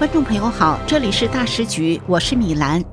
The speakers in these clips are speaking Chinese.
观众朋友好，这里是大时局，我是米兰。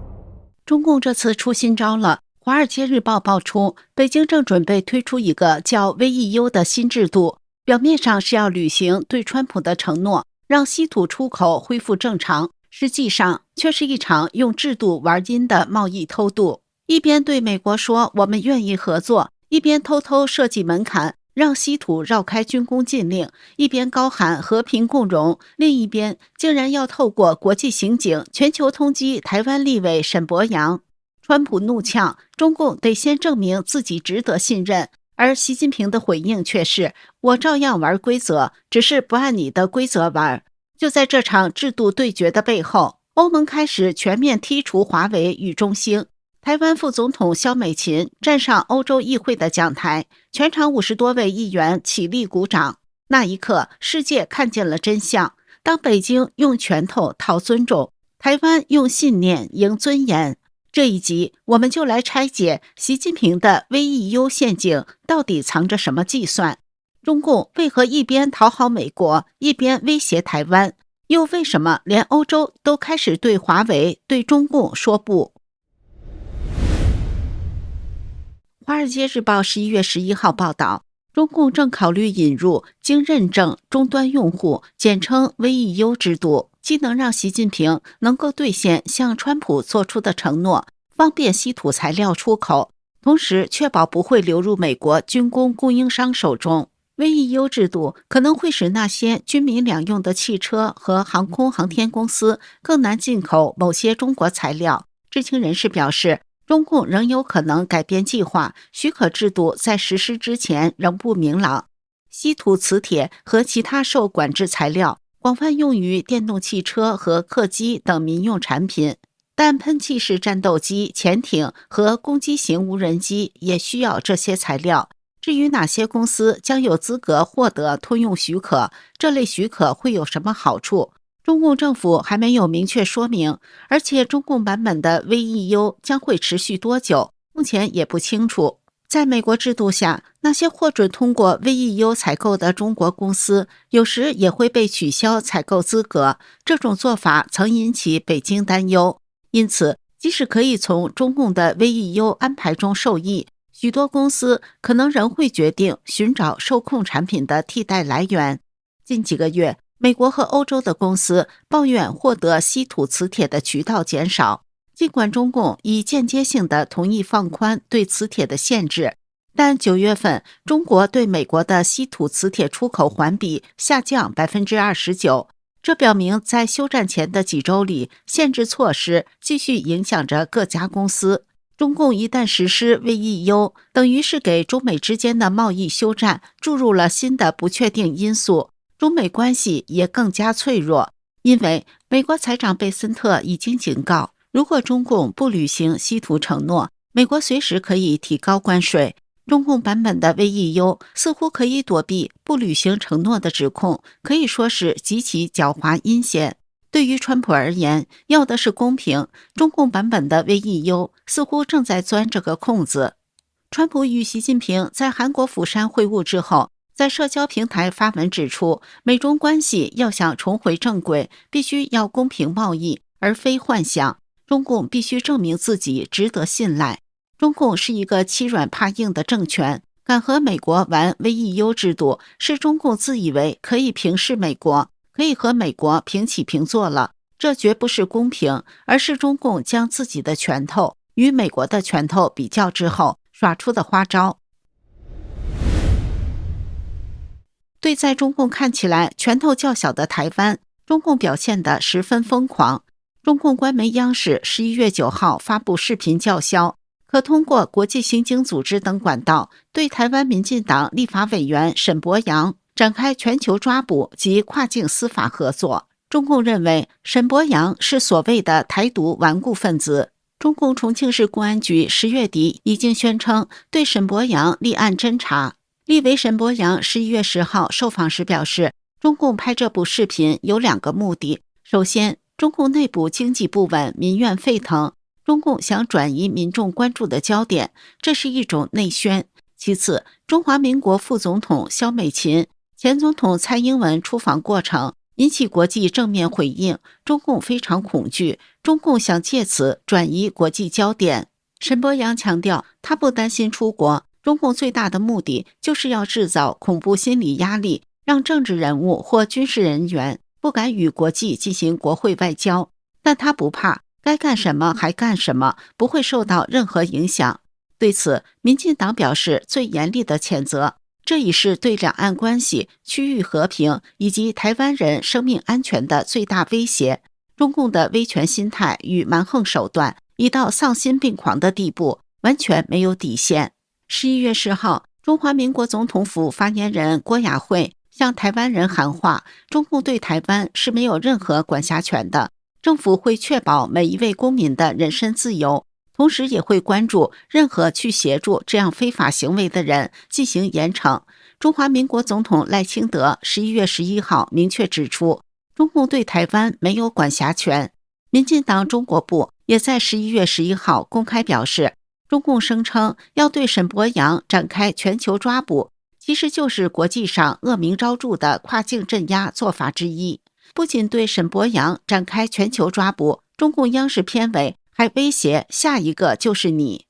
中共这次出新招了，《华尔街日报》爆出，北京正准备推出一个叫 VEU 的新制度，表面上是要履行对川普的承诺，让稀土出口恢复正常，实际上却是一场用制度玩阴的贸易偷渡。一边对美国说我们愿意合作，一边偷偷设计门槛，让稀土绕开军工禁令，一边高喊和平共荣，另一边竟然要透过国际刑警全球通缉台湾立委沈伯洋。川普怒呛，中共得先证明自己值得信任，而习近平的回应却是，我照样玩规则，只是不按你的规则玩。就在这场制度对决的背后，欧盟开始全面剔除华为与中兴。台湾副总统萧美琴站上欧洲议会的讲台，全场50多位议员起立鼓掌。那一刻，世界看见了真相。当北京用拳头讨尊重，台湾用信念赢尊严。这一集，我们就来拆解习近平的 VEU 陷阱到底藏着什么计算？中共为何一边讨好美国，一边威胁台湾？又为什么连欧洲都开始对华为、对中共说不？《华尔街日报》11月11号报道，中共正考虑引入经认证终端用户，简称 VEU 制度，既能让习近平能够兑现向川普做出的承诺，方便稀土材料出口，同时确保不会流入美国军工供应商手中。VEU 制度可能会使那些军民两用的汽车和航空航天公司更难进口某些中国材料。知情人士表示，中共仍有可能改变计划，许可制度在实施之前仍不明朗。稀土磁铁和其他受管制材料广泛用于电动汽车和客机等民用产品，但喷气式战斗机、潜艇和攻击型无人机也需要这些材料。至于哪些公司将有资格获得通用许可，这类许可会有什么好处？中共政府还没有明确说明，而且中共版本的 VEU 将会持续多久，目前也不清楚。在美国制度下，那些获准通过 VEU 采购的中国公司，有时也会被取消采购资格，这种做法曾引起北京担忧。因此，即使可以从中共的 VEU 安排中受益，许多公司可能仍会决定寻找受控产品的替代来源。近几个月，美国和欧洲的公司抱怨获得稀土磁铁的渠道减少，尽管中共已间接性的同意放宽对磁铁的限制，但9月份中国对美国的稀土磁铁出口环比下降 29%， 这表明在休战前的几周里，限制措施继续影响着各家公司。中共一旦实施 VEU， 等于是给中美之间的贸易休战注入了新的不确定因素，中美关系也更加脆弱。因为美国财长贝森特已经警告，如果中共不履行稀土承诺，美国随时可以提高关税。中共版本的 VEU 似乎可以躲避不履行承诺的指控，可以说是极其狡猾阴险。对于川普而言，要的是公平，中共版本的 VEU 似乎正在钻这个空子。川普与习近平在韩国釜山会晤之后，在社交平台发文指出，美中关系要想重回正轨，必须要公平贸易，而非幻想。中共必须证明自己值得信赖。中共是一个欺软怕硬的政权，敢和美国玩 VEU 制度，是中共自以为可以平视美国，可以和美国平起平坐了。这绝不是公平，而是中共将自己的拳头与美国的拳头比较之后耍出的花招。对在中共看起来拳头较小的台湾，中共表现得十分疯狂。中共官媒央视11月9号发布视频叫嚣，可通过国际刑警组织等管道对台湾民进党立法委员沈伯洋展开全球抓捕及跨境司法合作。中共认为沈伯洋是所谓的台独顽固分子。中共重庆市公安局10月底已经宣称对沈伯洋立案侦查。立委沈伯洋11月10号受访时表示，中共拍这部视频有2个目的。首先，中共内部经济不稳，民怨沸腾，中共想转移民众关注的焦点，这是一种内宣。其次，中华民国副总统萧美琴、前总统蔡英文出访过程引起国际正面回应，中共非常恐惧，中共想借此转移国际焦点。沈伯洋强调，他不担心出国，中共最大的目的就是要制造恐怖心理压力，让政治人物或军事人员不敢与国际进行国会外交。但他不怕，该干什么还干什么，不会受到任何影响。对此，民进党表示最严厉的谴责，这已是对两岸关系、区域和平以及台湾人生命安全的最大威胁。中共的威权心态与蛮横手段已到丧心病狂的地步，完全没有底线。11月10号，中华民国总统府发言人郭雅慧向台湾人喊话，中共对台湾是没有任何管辖权的，政府会确保每一位公民的人身自由，同时也会关注任何去协助这样非法行为的人，进行严惩。中华民国总统赖清德11月11号明确指出，中共对台湾没有管辖权。民进党中国部也在11月11号公开表示，中共声称要对沈伯洋展开全球抓捕，其实就是国际上恶名昭著的跨境镇压做法之一。不仅对沈伯洋展开全球抓捕，中共央视片尾还威胁下一个就是你。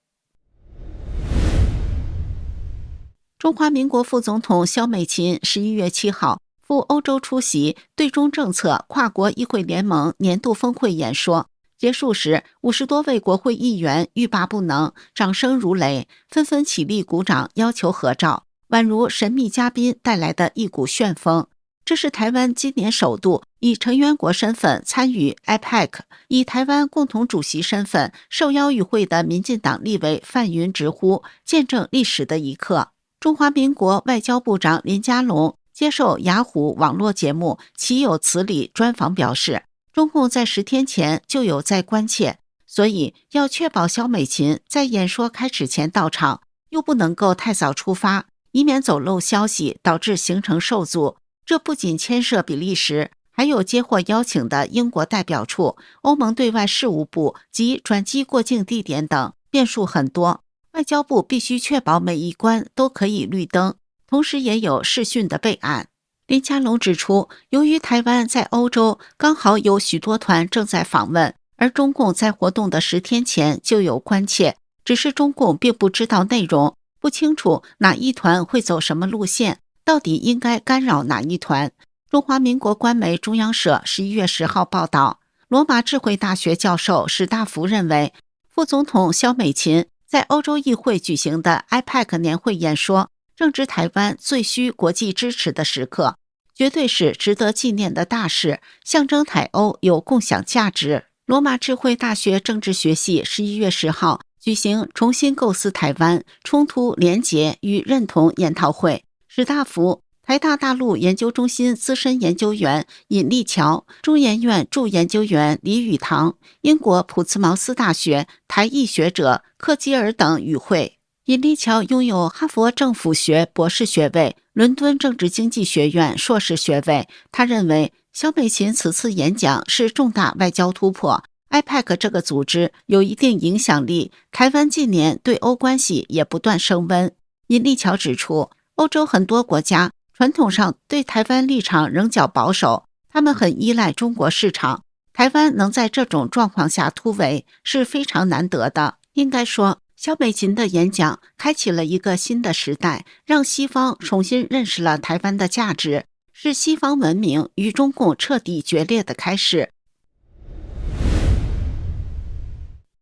中华民国副总统萧美琴11月7号赴欧洲出席对中政策跨国议会联盟年度峰会演说，结束时50多位国会议员欲罢不能，掌声如雷，纷纷起立鼓掌要求合照，宛如神秘嘉宾带来的一股旋风。这是台湾今年首度以成员国身份参与 APEC， 以台湾共同主席身份受邀与会的民进党立委范云直呼，见证历史的一刻。中华民国外交部长林佳龙接受雅虎网络节目《岂有此理》专访表示，中共在10天前就有在关切，所以要确保萧美琴在演说开始前到场，又不能够太早出发，以免走漏消息导致行程受阻。这不仅牵涉比利时，还有接获邀请的英国代表处、欧盟对外事务部及转机过境地点等，变数很多。外交部必须确保每一关都可以绿灯，同时也有视讯的备案。林佳龙指出，由于台湾在欧洲刚好有许多团正在访问，而中共在活动的10天前就有关切，只是中共并不知道内容，不清楚哪一团会走什么路线，到底应该干扰哪一团。中华民国官媒中央社11月10号报道，罗马智慧大学教授史大福认为，副总统萧美琴在欧洲议会举行的 APEC 年会演说，正值台湾最需国际支持的时刻，绝对是值得纪念的大事，象征台欧有共享价值。罗马智慧大学政治学系11月10号举行重新构思台湾冲突连结与认同研讨会，史大福、台大大陆研究中心资深研究员尹立桥、中研院助研究员李宇堂、英国普茨茅斯大学台裔学者克基尔等与会。尹立桥拥有哈佛政府学博士学位、伦敦政治经济学院硕士学位。他认为，萧美琴此次演讲是重大外交突破。APEC 这个组织有一定影响力，台湾近年对欧关系也不断升温。尹立桥指出，欧洲很多国家传统上对台湾立场仍较保守，他们很依赖中国市场。台湾能在这种状况下突围是非常难得的。应该说，萧美琴的演讲开启了一个新的时代，让西方重新认识了台湾的价值，是西方文明与中共彻底决裂的开始。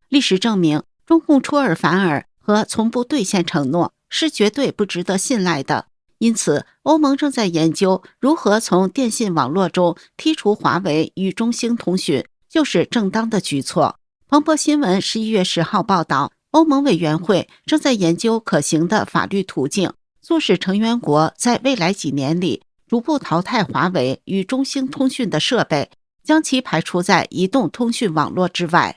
历史证明，中共出尔反尔和从不兑现承诺是绝对不值得信赖的。因此，欧盟正在研究如何从电信网络中剔除华为与中兴通讯，就是正当的举措。彭博新闻11月10号报道，欧盟委员会正在研究可行的法律途径，促使成员国在未来几年里逐步淘汰华为与中兴通讯的设备，将其排除在移动通讯网络之外。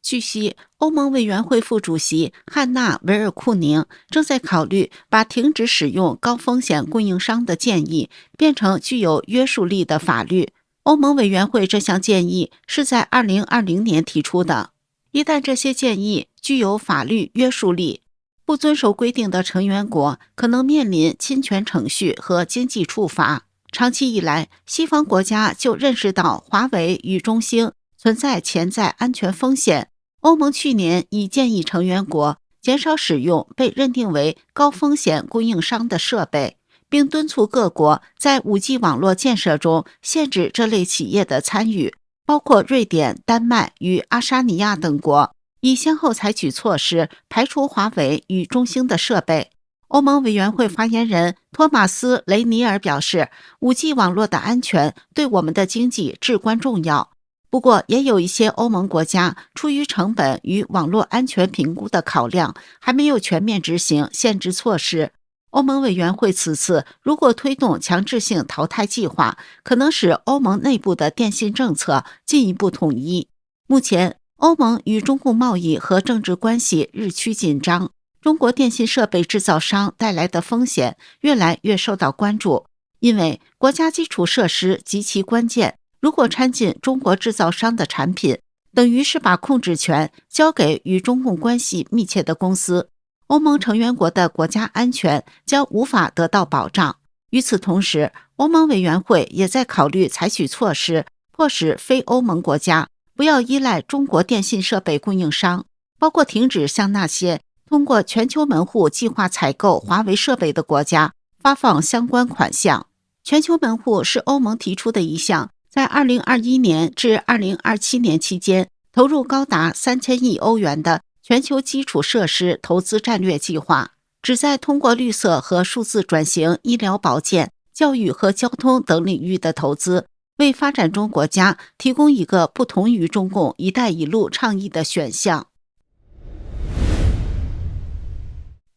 据悉，欧盟委员会副主席汉娜·维尔库宁正在考虑把停止使用高风险供应商的建议变成具有约束力的法律。欧盟委员会这项建议是在2020年提出的。一旦这些建议具有法律约束力，不遵守规定的成员国可能面临侵权程序和经济处罚。长期以来，西方国家就认识到华为与中兴存在潜在安全风险。欧盟去年已建议成员国减少使用被认定为高风险供应商的设备，并敦促各国在 5G 网络建设中限制这类企业的参与，包括瑞典、丹麦与阿沙尼亚等国，已先后采取措施排除华为与中兴的设备。欧盟委员会发言人托马斯·雷尼尔表示， 5G 网络的安全对我们的经济至关重要。不过，也有一些欧盟国家出于成本与网络安全评估的考量，还没有全面执行限制措施。欧盟委员会此次如果推动强制性淘汰计划，可能使欧盟内部的电信政策进一步统一。目前，欧盟与中共贸易和政治关系日趋紧张，中国电信设备制造商带来的风险越来越受到关注，因为国家基础设施极其关键，如果掺进中国制造商的产品，等于是把控制权交给与中共关系密切的公司，欧盟成员国的国家安全将无法得到保障。与此同时，欧盟委员会也在考虑采取措施，迫使非欧盟国家不要依赖中国电信设备供应商，包括停止向那些通过全球门户计划采购华为设备的国家发放相关款项。全球门户是欧盟提出的一项在2021年至2027年期间投入高达3000亿欧元的全球基础设施投资战略计划，旨在通过绿色和数字转型、医疗保健、教育和交通等领域的投资，为发展中国家提供一个不同于中共“一带一路”倡议的选项。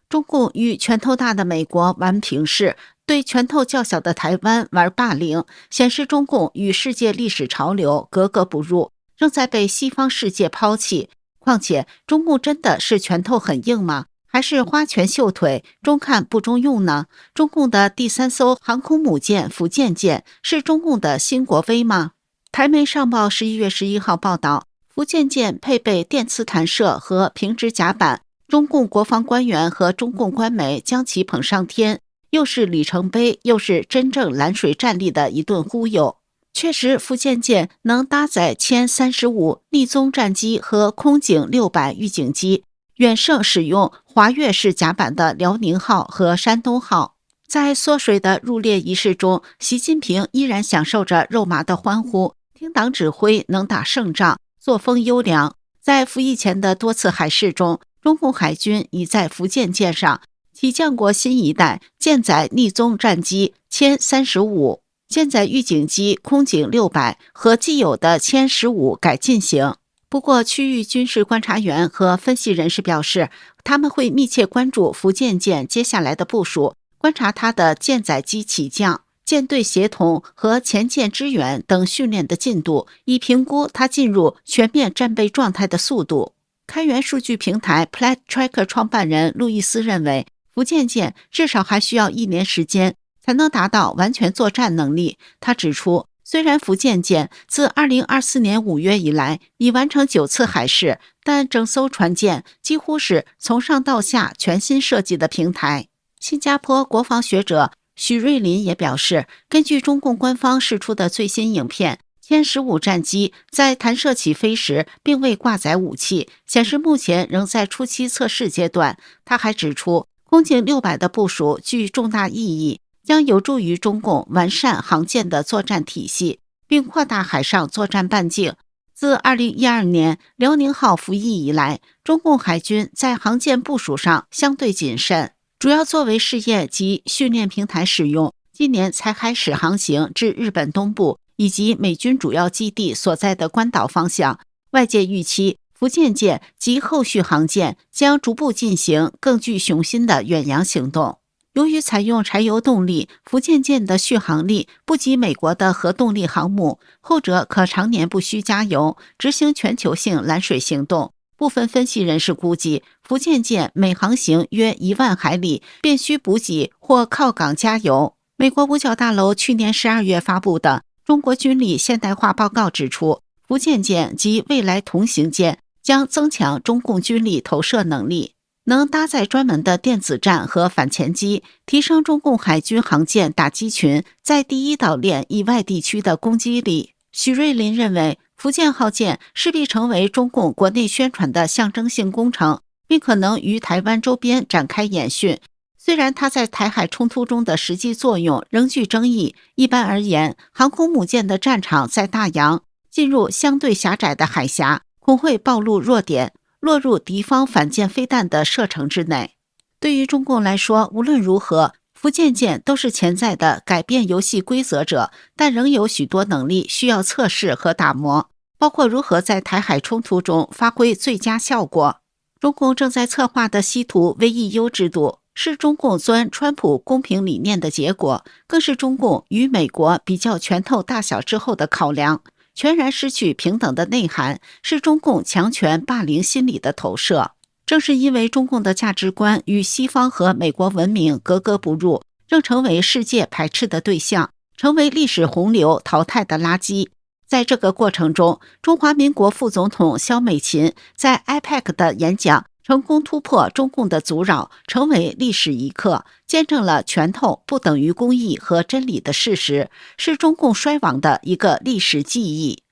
中共与拳头大的美国玩平视，对拳头较小的台湾玩霸凌，显示中共与世界历史潮流格格不入，正在被西方世界抛弃。况且，中共真的是拳头很硬吗？还是花拳绣腿，中看不中用呢？中共的第3艘航空母舰福建舰是中共的新国威吗？台媒上报11月11号报道，福建舰配备电磁弹射和平直甲板，中共国防官员和中共官媒将其捧上天，又是里程碑，又是真正蓝水战力的一顿忽悠。确实，福建舰能搭载歼35逆踪战机和空警600预警机，远胜使用滑跃式甲板的辽宁号和山东号。在缩水的入列仪式中，习近平依然享受着肉麻的欢呼，听党指挥，能打胜仗，作风优良。在服役前的多次海试中，中共海军已在福建舰上起降过新一代舰载逆踪战机歼35、舰载预警机空警600和既有的歼15改进型。不过，区域军事观察员和分析人士表示，他们会密切关注福建舰接下来的部署，观察它的舰载机起降、舰队协同和前舰支援等训练的进度，以评估它进入全面战备状态的速度。开源数据平台 Plat Tracker 创办人路易斯认为，福建舰至少还需要1年时间才能达到完全作战能力。他指出，虽然福建舰自2024年5月以来已完成9次海试，但整艘船舰几乎是从上到下全新设计的平台。新加坡国防学者许瑞林也表示，根据中共官方释出的最新影片，歼15战机在弹射起飞时并未挂载武器，显示目前仍在初期测试阶段。他还指出，空警600的部署具重大意义，将有助于中共完善航舰的作战体系，并扩大海上作战半径。自2012年辽宁号服役以来，中共海军在航舰部署上相对谨慎，主要作为试验及训练平台使用。今年才开始航行至日本东部以及美军主要基地所在的关岛方向。外界预期，福建舰及后续航舰将逐步进行更具雄心的远洋行动。由于采用柴油动力，福建舰的续航力不及美国的核动力航母，后者可常年不需加油，执行全球性蓝水行动。部分分析人士估计，福建舰每航行约1万海里便需补给或靠港加油。美国五角大楼去年12月发布的中国军力现代化报告指出，福建舰及未来同型舰将增强中共军力投射能力。能搭载专门的电子战和反潜机，提升中共海军航舰打击群在第一岛链以外地区的攻击力。许瑞林认为，福建号舰势必成为中共国内宣传的象征性工程，并可能于台湾周边展开演训。虽然它在台海冲突中的实际作用仍具争议，一般而言，航空母舰的战场在大洋，进入相对狭窄的海峡，恐会暴露弱点，落入敌方反舰飞弹的射程之内。对于中共来说，无论如何，福建舰都是潜在的改变游戏规则者，但仍有许多能力需要测试和打磨，包括如何在台海冲突中发挥最佳效果。中共正在策划的稀土 VEU 制度，是中共钻川普公平理念的结果，更是中共与美国比较拳头大小之后的考量。全然失去平等的内涵，是中共强权霸凌心理的投射。正是因为中共的价值观与西方和美国文明格格不入，仍成为世界排斥的对象，成为历史洪流淘汰的垃圾。在这个过程中，中华民国副总统萧美琴在 IPAC 的演讲成功突破中共的阻扰，成为历史一刻，见证了拳头不等于公义和真理的事实，是中共衰亡的一个历史记忆。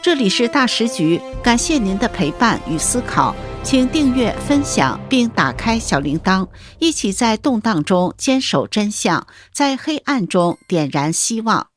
这里是大时局，感谢您的陪伴与思考，请订阅、分享并打开小铃铛，一起在动荡中坚守真相，在黑暗中点燃希望。